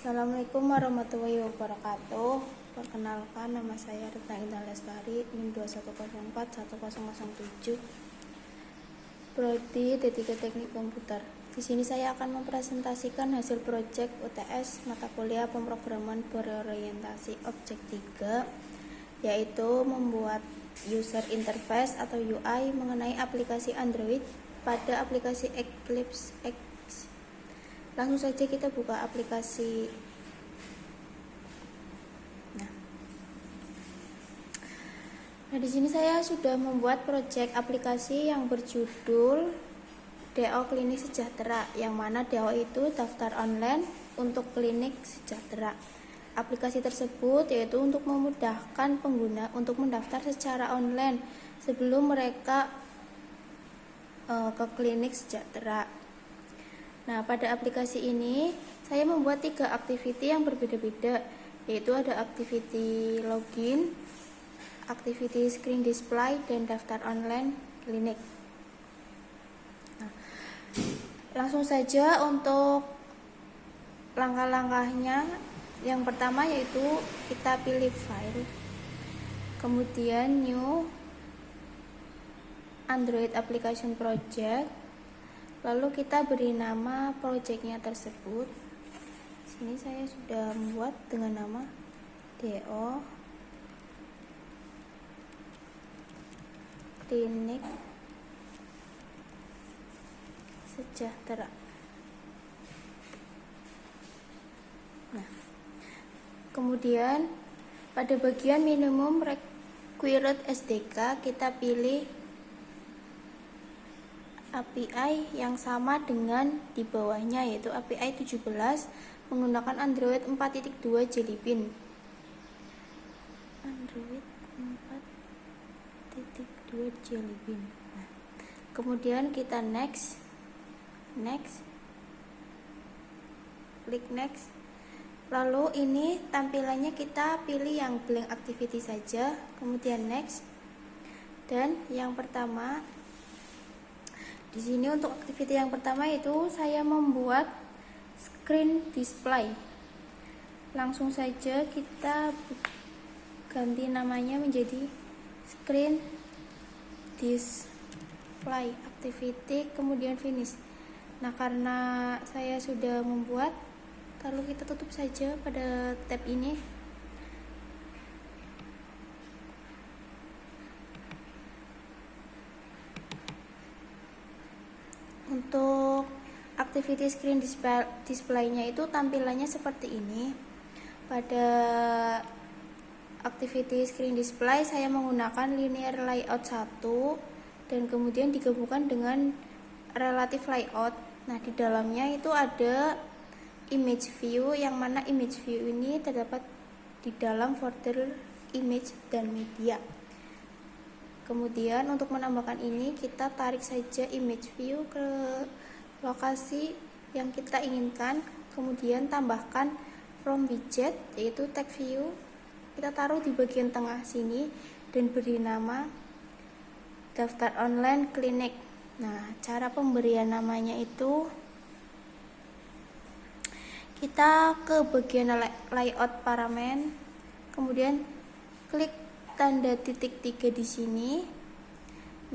Assalamualaikum warahmatullahi wabarakatuh. Perkenalkan, nama saya Retna Indah Lestari, NIM 21041007, Prodi D3 Teknik Komputer. Di sini saya akan mempresentasikan hasil proyek UTS mata kuliah pemrograman berorientasi objek 3, yaitu membuat user interface atau UI mengenai aplikasi Android pada aplikasi Eclipse X. Langsung saja kita buka aplikasi. Nah, di sini saya sudah membuat proyek aplikasi yang berjudul DO Klinik Sejahtera, yang mana DO itu daftar online untuk klinik sejahtera. Aplikasi tersebut yaitu untuk memudahkan pengguna untuk mendaftar secara online sebelum mereka ke klinik sejahtera. Nah, pada aplikasi ini saya membuat 3 activity yang berbeda-beda, yaitu ada activity login, activity screen display, dan daftar online klinik. Nah, langsung saja untuk langkah-langkahnya. Yang pertama yaitu kita pilih file, kemudian new Android application project, lalu kita beri nama projectnya tersebut. Sini saya sudah membuat dengan nama DO Klinik Sejahtera. Nah, kemudian pada bagian minimum required SDK kita pilih API yang sama dengan di bawahnya, yaitu API 17 menggunakan Android 4.2 Jelly Bean. Android 4.2 Jelly Bean. Nah, kemudian kita next, klik next. Lalu ini tampilannya kita pilih yang blank activity saja, kemudian next. Dan yang pertama di sini untuk activity yang pertama itu saya membuat screen display. Langsung saja kita ganti namanya menjadi screen display activity, kemudian finish. Nah, karena saya sudah membuat, lalu kita tutup saja pada tab ini. Untuk activity screen display-nya itu tampilannya seperti ini. Pada activity screen display saya menggunakan linear layout 1 dan kemudian digabungkan dengan relative layout. Nah, di dalamnya itu ada image view, yang mana image view ini terdapat di dalam folder image dan media. Kemudian untuk menambahkan ini kita tarik saja image view ke lokasi yang kita inginkan, kemudian tambahkan from widget yaitu tag view, kita taruh di bagian tengah sini dan beri nama daftar online klinik. Nah, cara pemberian namanya itu kita ke bagian layout parameter, kemudian klik tanda titik 3 di sini.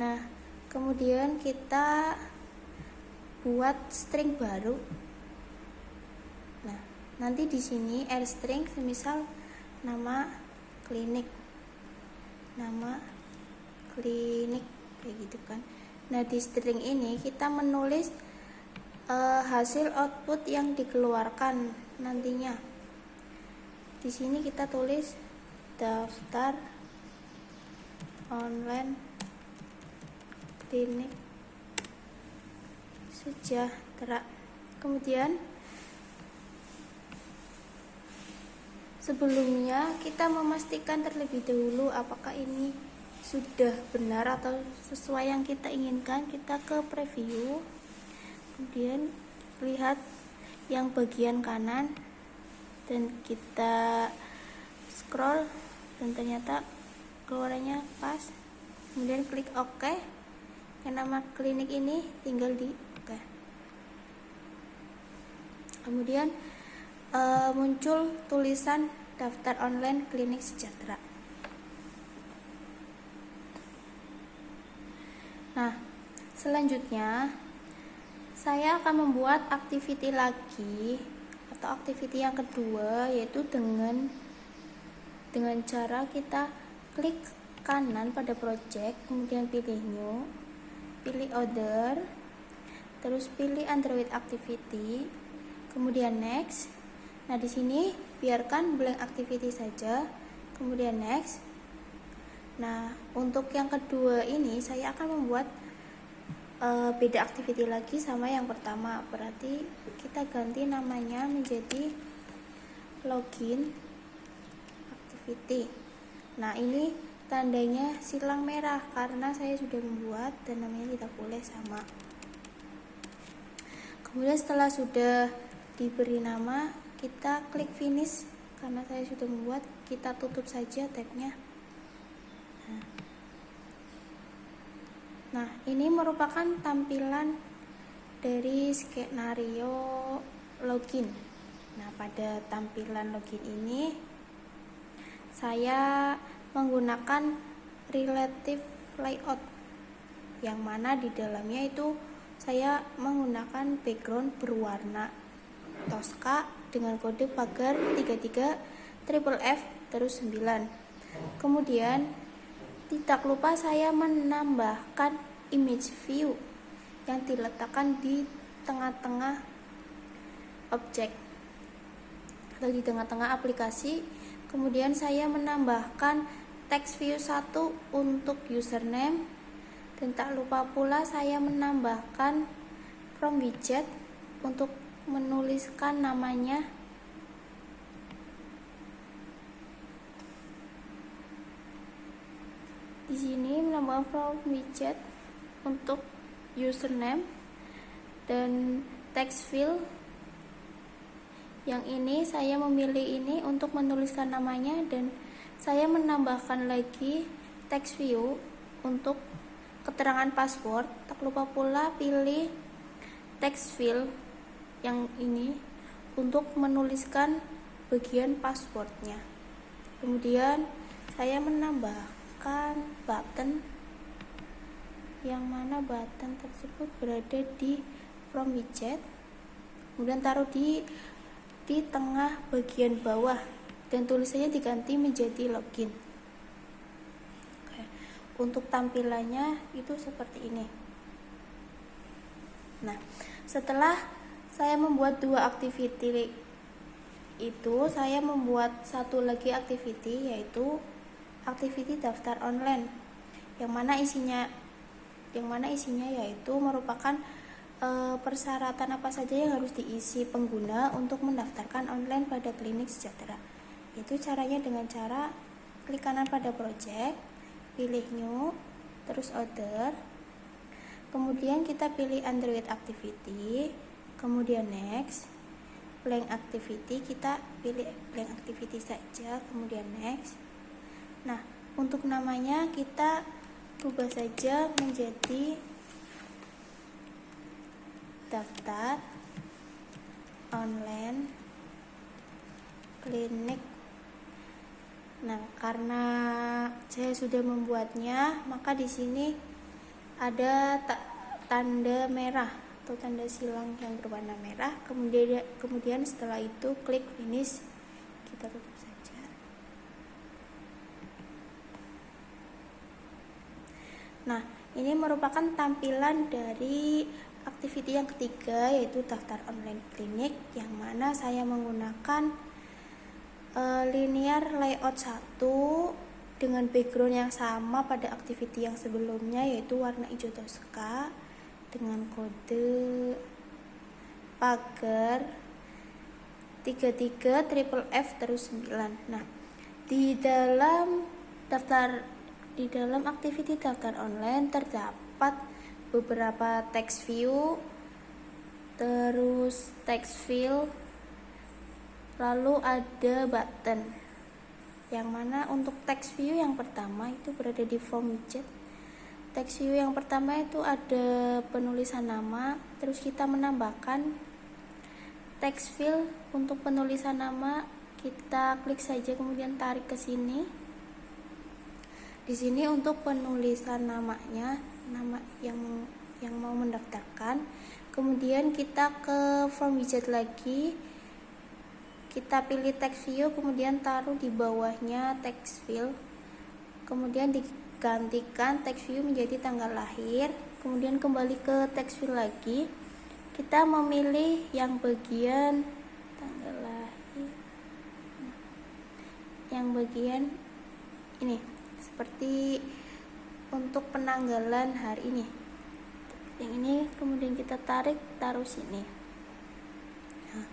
Nah, kemudian kita buat string baru. Nah, nanti di sini air string semisal nama klinik kayak gitu kan. Nah, di string ini kita menulis hasil output yang dikeluarkan nantinya. Di sini kita tulis daftar online klinik sejahtera. Kemudian sebelumnya kita memastikan terlebih dahulu apakah ini sudah benar atau sesuai yang kita inginkan. Kita ke preview, kemudian lihat yang bagian kanan dan kita scroll dan ternyata keluarannya pas. Kemudian klik OK. Yang nama klinik ini tinggal di OK. Kemudian muncul tulisan daftar online klinik sejahtera. Nah, selanjutnya saya akan membuat activity lagi atau activity yang kedua, yaitu dengan cara kita klik kanan pada project, kemudian pilih new, pilih other, terus pilih Android activity, kemudian next. Nah, di sini biarkan blank activity saja, kemudian next. Nah, untuk yang kedua ini saya akan membuat beda activity lagi sama yang pertama. Berarti kita ganti namanya menjadi login activity. Nah, ini tandanya silang merah karena saya sudah membuat dan namanya tidak boleh sama. Kemudian setelah sudah diberi nama, kita klik finish karena saya sudah membuat, kita tutup saja tabnya. Nah, ini merupakan tampilan dari skenario login. Nah, pada tampilan login ini saya menggunakan relative layout, yang mana di dalamnya itu saya menggunakan background berwarna Tosca dengan kode pagar 33 triple F terus 9. Kemudian tidak lupa saya menambahkan image view yang diletakkan di tengah-tengah objek atau di tengah-tengah aplikasi. Kemudian saya menambahkan text view 1 untuk username, dan tak lupa pula saya menambahkan from widget untuk menuliskan namanya. Di sini menambahkan from widget untuk username dan text field. Yang ini saya memilih ini untuk menuliskan namanya, dan saya menambahkan lagi text view untuk keterangan password. Tak lupa pula pilih text field yang ini untuk menuliskan bagian passwordnya. Kemudian saya menambahkan button, yang mana button tersebut berada di from widget, kemudian taruh di tengah bagian bawah dan tulisannya diganti menjadi login. Oke. Untuk tampilannya itu seperti ini. Nah, setelah saya membuat dua activity itu, saya membuat satu lagi activity, yaitu activity daftar online, yang mana isinya yaitu merupakan persyaratan apa saja yang harus diisi pengguna untuk mendaftarkan online pada klinik sejahtera. Itu caranya dengan cara klik kanan pada project, pilih new, terus other, kemudian kita pilih Android activity, kemudian next. Blank activity kita pilih blank activity saja, kemudian next. Nah, untuk namanya kita ubah saja menjadi daftar online klinik. Nah, karena saya sudah membuatnya, maka di sini ada tanda merah atau tanda silang yang berwarna merah. Kemudian setelah itu klik finish, kita tutup saja. Nah, ini merupakan tampilan dari activity yang ketiga, yaitu daftar online klinik, yang mana saya menggunakan linear layout 1 dengan background yang sama pada activity yang sebelumnya, yaitu warna hijau Tosca dengan kode pagar 33 triple F terus 9. Nah, di dalam activity daftar online terdapat beberapa text view, terus text field, lalu ada button, yang mana untuk text view yang pertama itu berada di form widget. Text view yang pertama itu ada penulisan nama, terus kita menambahkan text field untuk penulisan nama, kita klik saja kemudian tarik ke sini. Di sini untuk penulisan namanya, nama yang mau mendaftarkan. Kemudian kita ke form widget lagi. Kita pilih text view, kemudian taruh di bawahnya text field. Kemudian digantikan text view menjadi tanggal lahir. Kemudian kembali ke text field lagi. Kita memilih yang bagian tanggal lahir. Yang bagian ini, seperti untuk penanggalan hari ini. Yang ini kemudian kita taruh sini. Nah,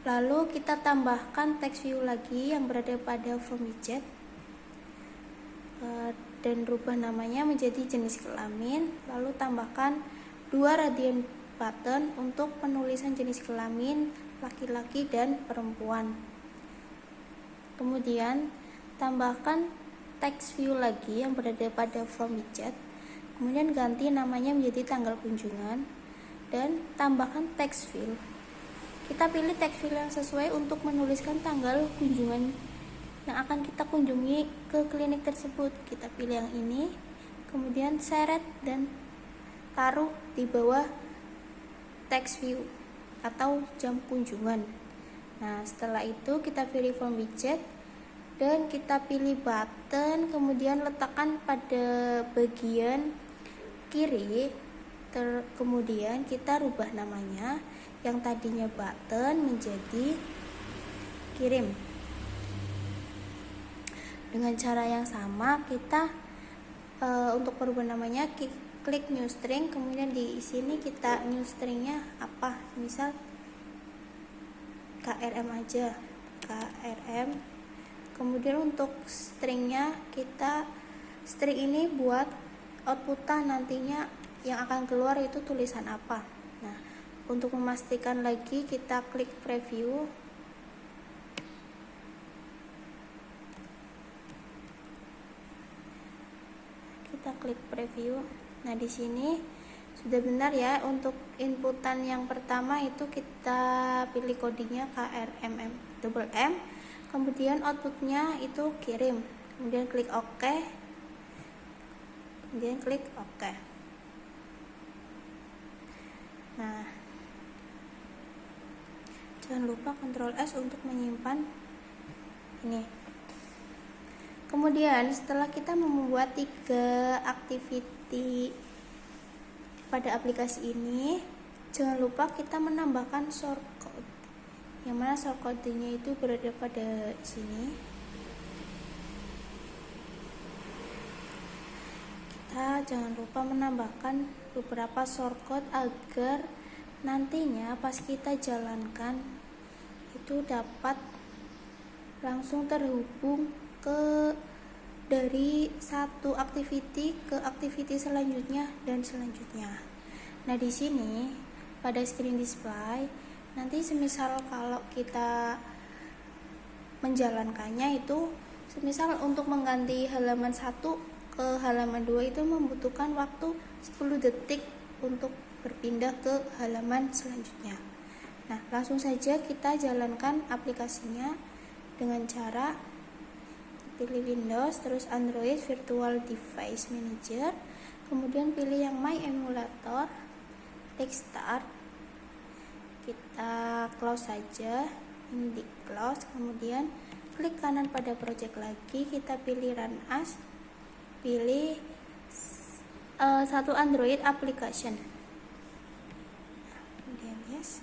lalu kita tambahkan text view lagi yang berada pada form widget dan rubah namanya menjadi jenis kelamin. Lalu tambahkan 2 radian button untuk penulisan jenis kelamin laki-laki dan perempuan. Kemudian tambahkan text view lagi yang berada pada form widget. Kemudian ganti namanya menjadi tanggal kunjungan dan tambahkan text field. Kita pilih text field yang sesuai untuk menuliskan tanggal kunjungan yang akan kita kunjungi ke klinik tersebut. Kita pilih yang ini, kemudian seret dan taruh di bawah text view atau jam kunjungan. Nah, setelah itu kita pilih form widget dan kita pilih button, kemudian letakkan pada bagian kiri. Kemudian kita rubah namanya yang tadinya button menjadi kirim. Dengan cara yang sama kita untuk perubahan namanya klik new string, kemudian di sini kita new stringnya apa, misal KRM aja, KRM. Kemudian untuk stringnya kita string ini buat outputan nantinya yang akan keluar itu tulisan apa. Nah, untuk memastikan lagi kita klik preview. Kita klik preview. Nah, di sini sudah benar ya. Untuk inputan yang pertama itu kita pilih codingnya KRMM double M. Kemudian outputnya itu kirim. Kemudian klik OK. Kemudian klik OK. Nah, jangan lupa Ctrl S untuk menyimpan ini. Kemudian setelah kita membuat 3 activity pada aplikasi ini, jangan lupa kita menambahkan shortcode, yang mana shortcode-nya itu berada pada sini. Kita jangan lupa menambahkan beberapa shortcode agar nantinya pas kita jalankan itu dapat langsung terhubung dari satu activity ke activity selanjutnya dan selanjutnya. Nah, di sini pada screen display nanti semisal kalau kita menjalankannya itu, semisal untuk mengganti halaman 1 ke halaman 2 itu membutuhkan waktu 10 detik untuk berpindah ke halaman selanjutnya. Nah, langsung saja kita jalankan aplikasinya dengan cara pilih Windows, terus Android Virtual Device Manager, kemudian pilih yang My Emulator, klik Start, kita close saja, ini di close, kemudian klik kanan pada project lagi, kita pilih Run As, pilih satu Android application, kemudian yes.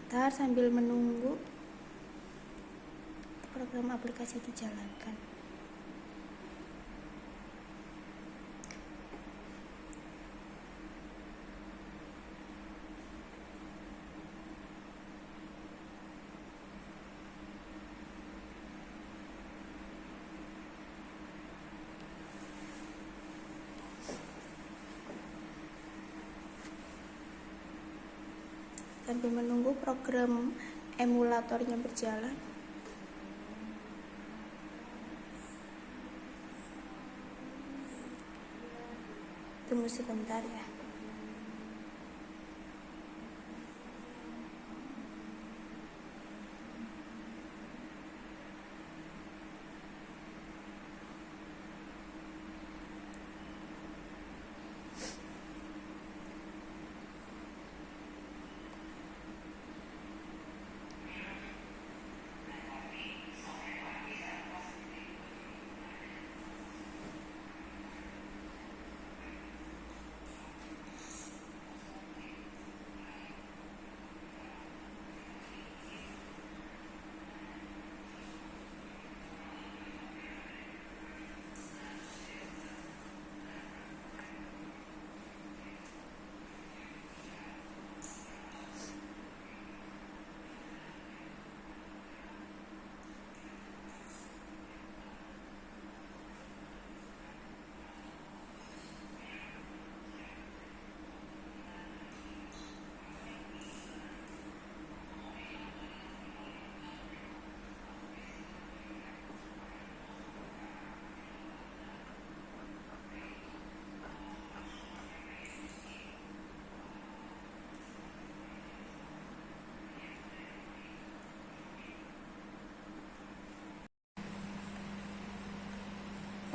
Ntar sambil menunggu program aplikasi dijalankan. Sambil menunggu program emulatornya berjalan, tunggu sebentar ya.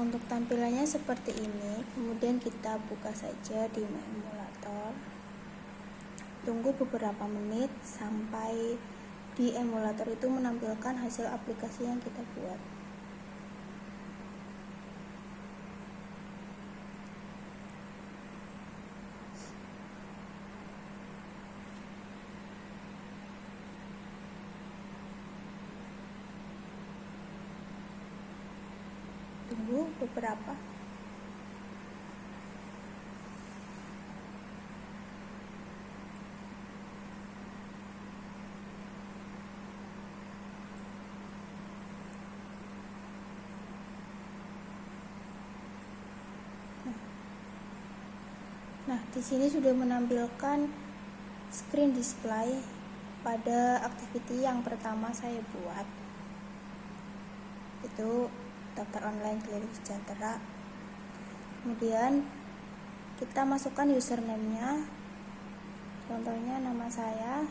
untuk tampilannya seperti ini. Kemudian kita buka saja di emulator. Tunggu beberapa menit sampai di emulator itu menampilkan hasil aplikasi yang kita buat. Tunggu beberapa. Nah, di sini sudah menampilkan screen display pada activity yang pertama saya buat. Itu daftar online Klinik Sejahtera. Kemudian kita masukkan username-nya. Contohnya nama saya,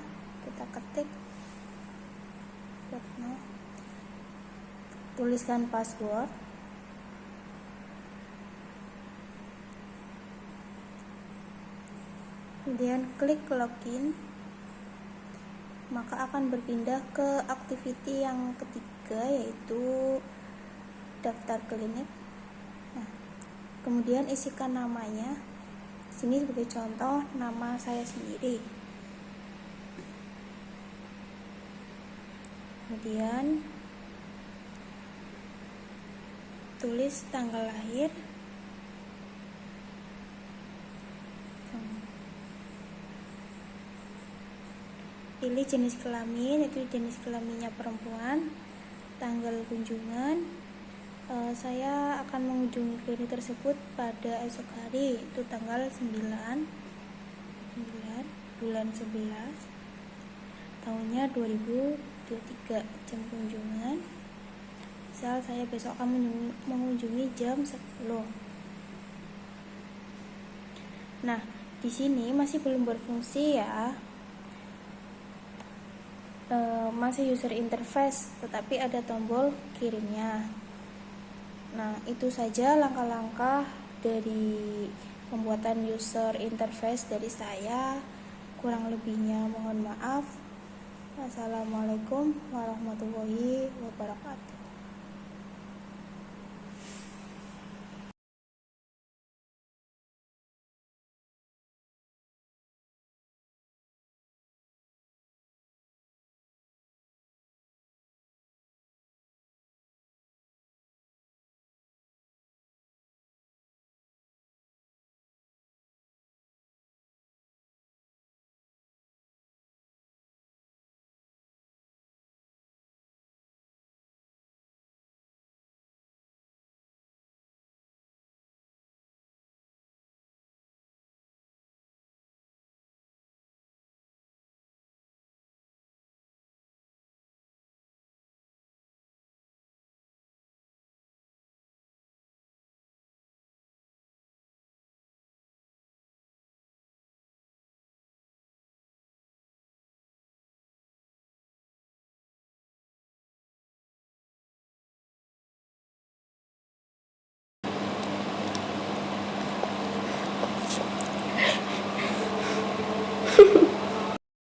kita ketik. Tuliskan password. Kemudian klik login, maka akan berpindah ke activity yang ketiga, yaitu daftar klinik. Nah, kemudian isikan namanya. Sini sebagai contoh nama saya sendiri. Kemudian tulis tanggal lahir. Pilih jenis kelamin, itu jenis kelaminnya perempuan. Tanggal kunjungan, saya akan mengunjungi klinik tersebut pada esok hari, itu tanggal 9 bulan 11 tahunnya 2023. Jam kunjungan, misal saya besok akan mengunjungi jam 10. Nah, di sini masih belum berfungsi ya, masih user interface, tetapi ada tombol kirimnya. Nah, itu saja langkah-langkah dari pembuatan user interface dari saya. Kurang lebihnya mohon maaf. Wassalamualaikum warahmatullahi wabarakatuh.